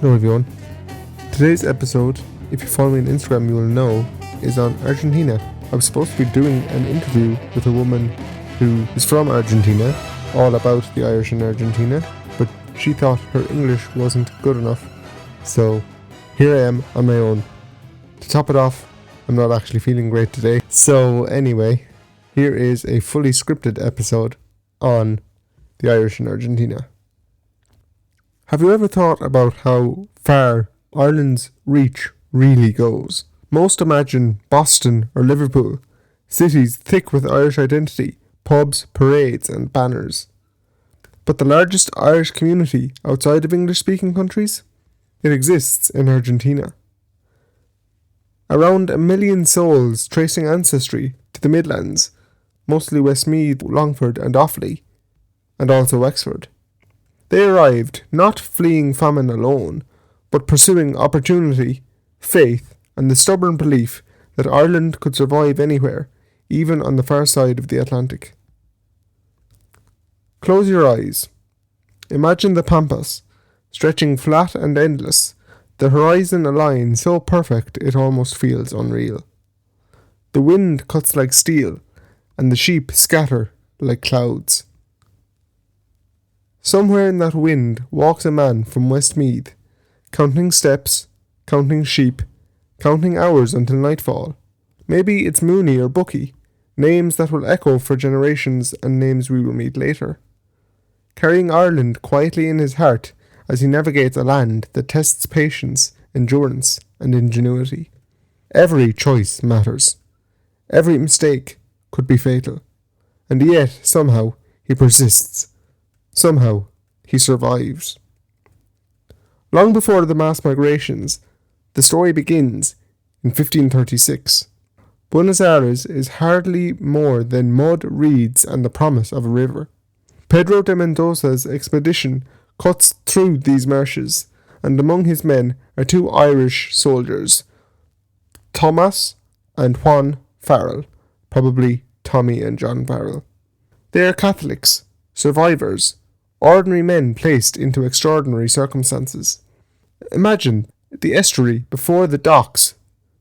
Hello everyone. Today's episode, if you follow me on Instagram you will know, is on Argentina. I was supposed to be doing an interview with a woman who is from Argentina, all about the Irish in Argentina, but she thought her English wasn't good enough. So here I am on my own. To top it off, I'm not actually feeling great today. So anyway, here is a fully scripted episode on the Irish in Argentina. Have you ever thought about how far Ireland's reach really goes? Most imagine Boston or Liverpool, cities thick with Irish identity, pubs, parades and banners. But the largest Irish community outside of English-speaking countries? It exists in Argentina. Around 1 million souls tracing ancestry to the Midlands, mostly Westmeath, Longford and Offaly, and also Wexford. They arrived not fleeing famine alone, but pursuing opportunity, faith, and the stubborn belief that Ireland could survive anywhere, even on the far side of the Atlantic. Close your eyes. Imagine the Pampas, stretching flat and endless, the horizon a line so perfect it almost feels unreal. The wind cuts like steel, and the sheep scatter like clouds. Somewhere in that wind walks a man from Westmeath, counting steps, counting sheep, counting hours until nightfall. Maybe it's Mooney or Bucky, names that will echo for generations and names we will meet later. Carrying Ireland quietly in his heart as he navigates a land that tests patience, endurance and ingenuity. Every choice matters. Every mistake could be fatal. And yet, somehow, he persists. Somehow, he survives. Long before the mass migrations, the story begins in 1536. Buenos Aires is hardly more than mud, reeds and the promise of a river. Pedro de Mendoza's expedition cuts through these marshes, and among his men are 2 Irish soldiers, Tomas and Juan Farrell, probably Tommy and John Farrell. They are Catholics, survivors, ordinary men placed into extraordinary circumstances. Imagine the estuary before the docks,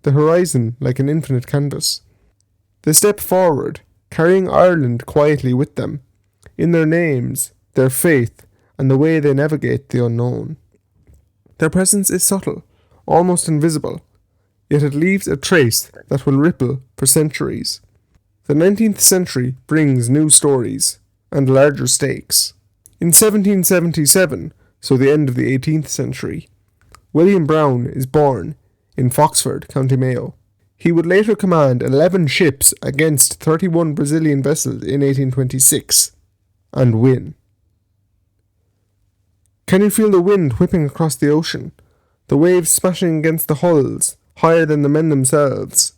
the horizon like an infinite canvas. They step forward, carrying Ireland quietly with them, in their names, their faith, and the way they navigate the unknown. Their presence is subtle, almost invisible, yet it leaves a trace that will ripple for centuries. The 19th century brings new stories and larger stakes. In 1777, so the end of the 18th century, William Brown is born in Foxford, County Mayo. He would later command 11 ships against 31 Brazilian vessels in 1826 and win. Can you feel the wind whipping across the ocean, the waves smashing against the hulls, higher than the men themselves?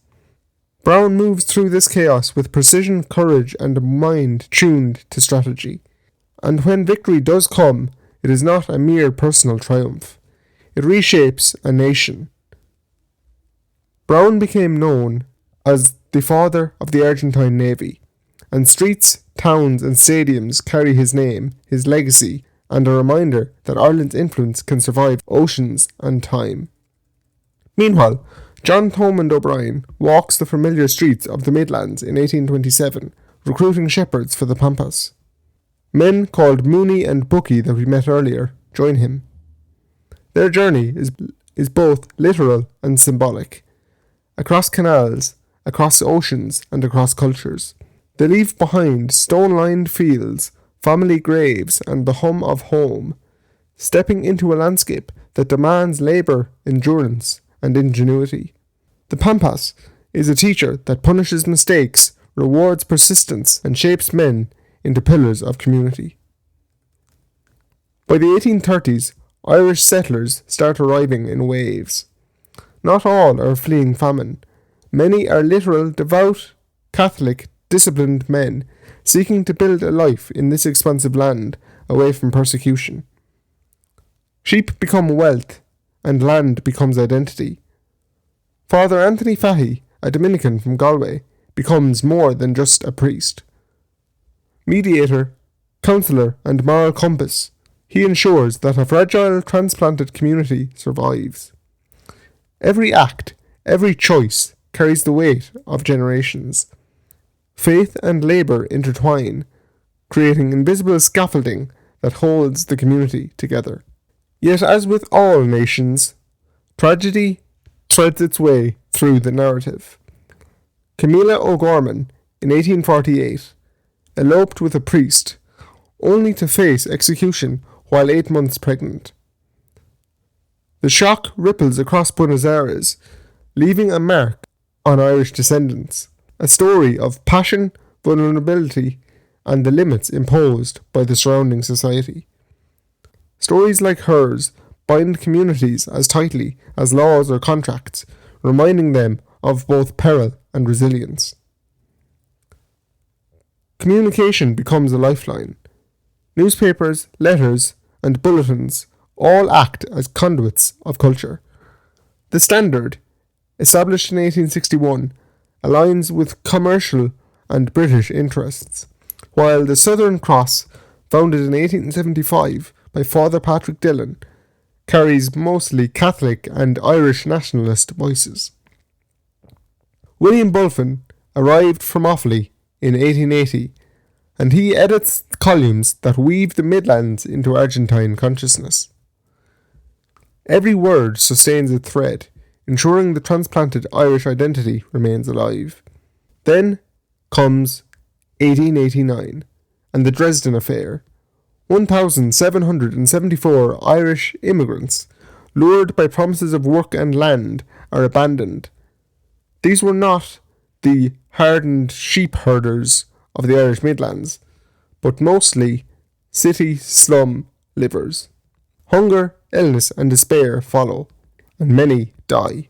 Brown moves through this chaos with precision, courage and a mind tuned to strategy. And when victory does come, it is not a mere personal triumph. It reshapes a nation. Brown became known as the father of the Argentine Navy, and streets, towns and stadiums carry his name, his legacy, and a reminder that Ireland's influence can survive oceans and time. Meanwhile, John Thomond O'Brien walks the familiar streets of the Midlands in 1827, recruiting shepherds for the Pampas. Men called Mooney and Bucky that we met earlier join him. Their journey is both literal and symbolic. Across canals, across oceans and across cultures. They leave behind stone-lined fields, family graves and the hum of home, stepping into a landscape that demands labour, endurance and ingenuity. The Pampas is a teacher that punishes mistakes, rewards persistence and shapes men into pillars of community. By the 1830s, Irish settlers start arriving in waves. Not all are fleeing famine. Many are literal, devout, Catholic, disciplined men seeking to build a life in this expansive land away from persecution. Sheep become wealth, and land becomes identity. Father Anthony Fahy, a Dominican from Galway, becomes more than just a priest. Mediator, counsellor and moral compass, He ensures that a fragile transplanted community survives. Every act, every choice carries the weight of generations. Faith and labour intertwine, creating invisible scaffolding that holds the community together. Yet, as with all nations, tragedy threads its way through the narrative. Camilla O'Gorman, in 1848, eloped with a priest, only to face execution while 8 months pregnant. The shock ripples across Buenos Aires, leaving a mark on Irish descendants, a story of passion, vulnerability, and the limits imposed by the surrounding society. Stories like hers bind communities as tightly as laws or contracts, reminding them of both peril and resilience. Communication becomes a lifeline. Newspapers, letters, and bulletins all act as conduits of culture. The Standard, established in 1861, aligns with commercial and British interests, while the Southern Cross, founded in 1875 by Father Patrick Dillon, carries mostly Catholic and Irish nationalist voices. William Bulfin arrived from Offaly in 1880, and he edits columns that weave the Midlands into Argentine consciousness. Every word sustains a thread, ensuring the transplanted Irish identity remains alive. Then comes 1889 and the Dresden Affair. 1,774 Irish immigrants, lured by promises of work and land, are abandoned. These were not the hardened sheep herders of the Irish Midlands, but mostly city slum livers. Hunger, illness, and despair follow, and many die.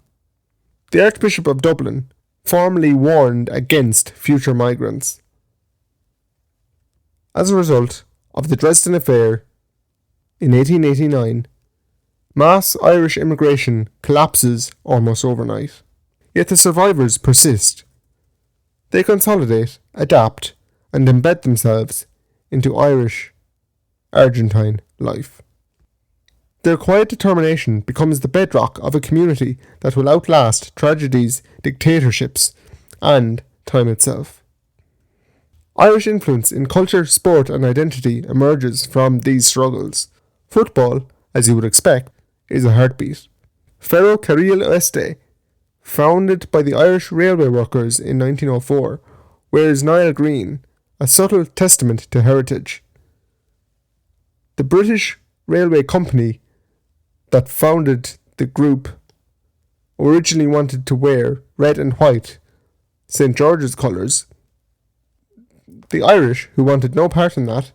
The Archbishop of Dublin formally warned against future migrants. As a result of the Dresden Affair in 1889, mass Irish immigration collapses almost overnight. Yet the survivors persist. They consolidate, adapt, and embed themselves into Irish Argentine life. Their quiet determination becomes the bedrock of a community that will outlast tragedies, dictatorships, and time itself. Irish influence in culture, sport, and identity emerges from these struggles. Football, as you would expect, is a heartbeat. Ferro Carril Oeste, founded by the Irish railway workers in 1904, wears Nile green, a subtle testament to heritage. The British Railway Company that founded the group originally wanted to wear red and white, St. George's colours. The Irish, who wanted no part in that,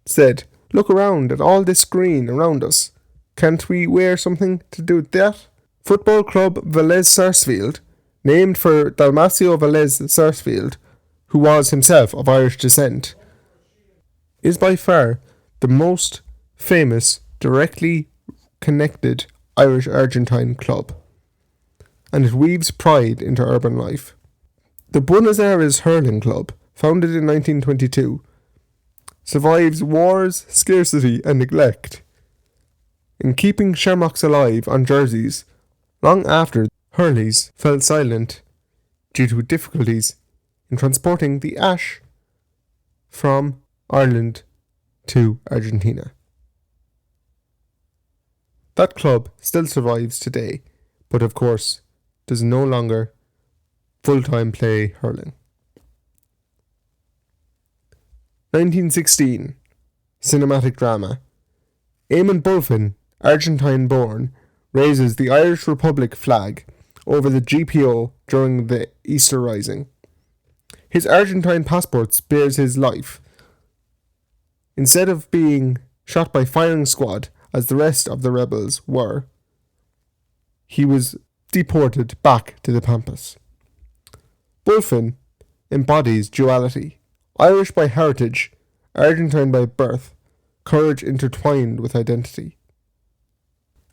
said, "Look around at all this green around us. Can't we wear something to do with that?" Football club Vélez Sarsfield, named for Dalmacio Vélez Sarsfield, who was himself of Irish descent, is by far the most famous directly connected Irish Argentine club, and it weaves pride into urban life. The Buenos Aires Hurling Club, founded in 1922, survives wars, scarcity, and neglect in keeping shamrocks alive on jerseys long after Hurleys fell silent due to difficulties in transporting the ash from Ireland to Argentina. That club still survives today, but of course does no longer full-time play hurling. 1916. Cinematic drama. Eamon Bulfin, Argentine-born, raises the Irish Republic flag over the GPO during the Easter Rising. His Argentine passport spares his life. Instead of being shot by firing squad, as the rest of the rebels were, he was deported back to the Pampas. Bulfin embodies duality: Irish by heritage, Argentine by birth, courage intertwined with identity.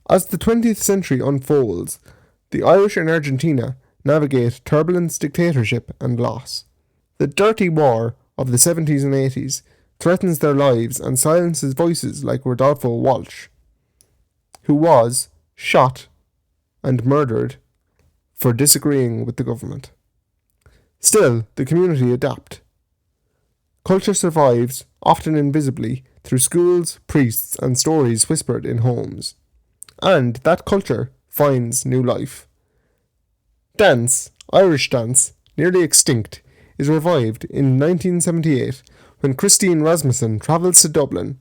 As the 20th century unfolds, the Irish in Argentina navigate turbulence, dictatorship, and loss. The dirty war of the 70s and 80s threatens their lives and silences voices like Rodolfo Walsh, who was shot and murdered for disagreeing with the government. Still, the community adapt. Culture survives, often invisibly, through schools, priests, and stories whispered in homes. And that culture finds new life. Dance, Irish dance, nearly extinct, is revived in 1978 when Christine Rasmussen travels to Dublin,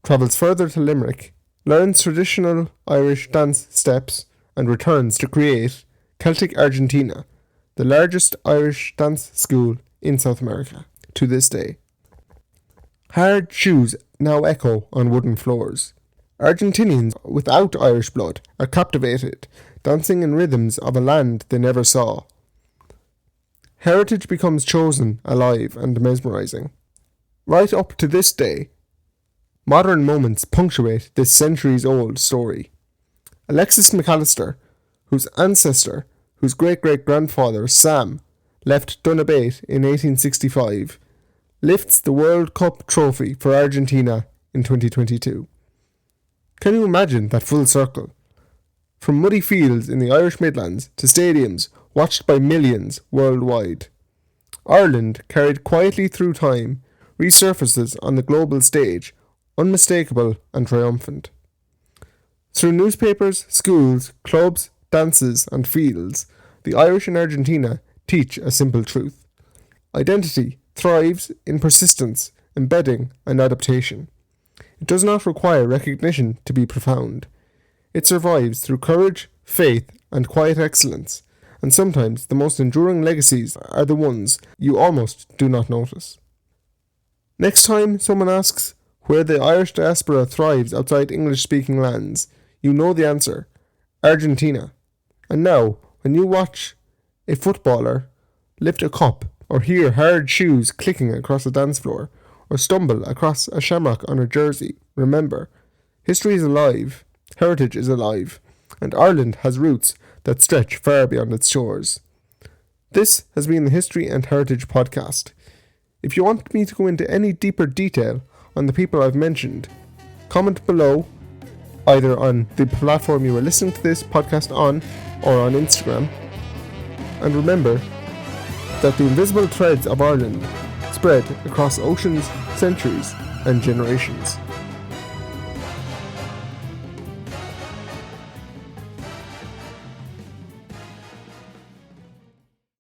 travels further to Limerick, learns traditional Irish dance steps, and returns to create Celtic Argentina, the largest Irish dance school in South America to this day. Hard shoes now echo on wooden floors. Argentinians without Irish blood are captivated, dancing in rhythms of a land they never saw. Heritage becomes chosen, alive, and mesmerising. Right up to this day, modern moments punctuate this centuries-old story. Alexis Mac Allister, whose ancestor, whose great-great-grandfather, Sam, left Donabate in 1865, lifts the World Cup trophy for Argentina in 2022. Can you imagine that full circle? From muddy fields in the Irish Midlands to stadiums watched by millions worldwide. Ireland, carried quietly through time, resurfaces on the global stage, unmistakable and triumphant. Through newspapers, schools, clubs, dances, and fields, the Irish in Argentina teach a simple truth. Identity thrives in persistence, embedding, and adaptation. It does not require recognition to be profound. It survives through courage, faith, and quiet excellence, and sometimes the most enduring legacies are the ones you almost do not notice. Next time someone asks where the Irish diaspora thrives outside English-speaking lands, you know the answer: Argentina. And now, when you watch a footballer lift a cup, or hear hard shoes clicking across a dance floor, or stumble across a shamrock on a jersey, remember, history is alive, heritage is alive, and Ireland has roots that stretch far beyond its shores. This has been the History and Heritage Podcast. If you want me to go into any deeper detail on the people I've mentioned, comment below, either on the platform you are listening to this podcast on, or on Instagram. And remember that the invisible threads of Ireland spread across oceans, centuries, and generations.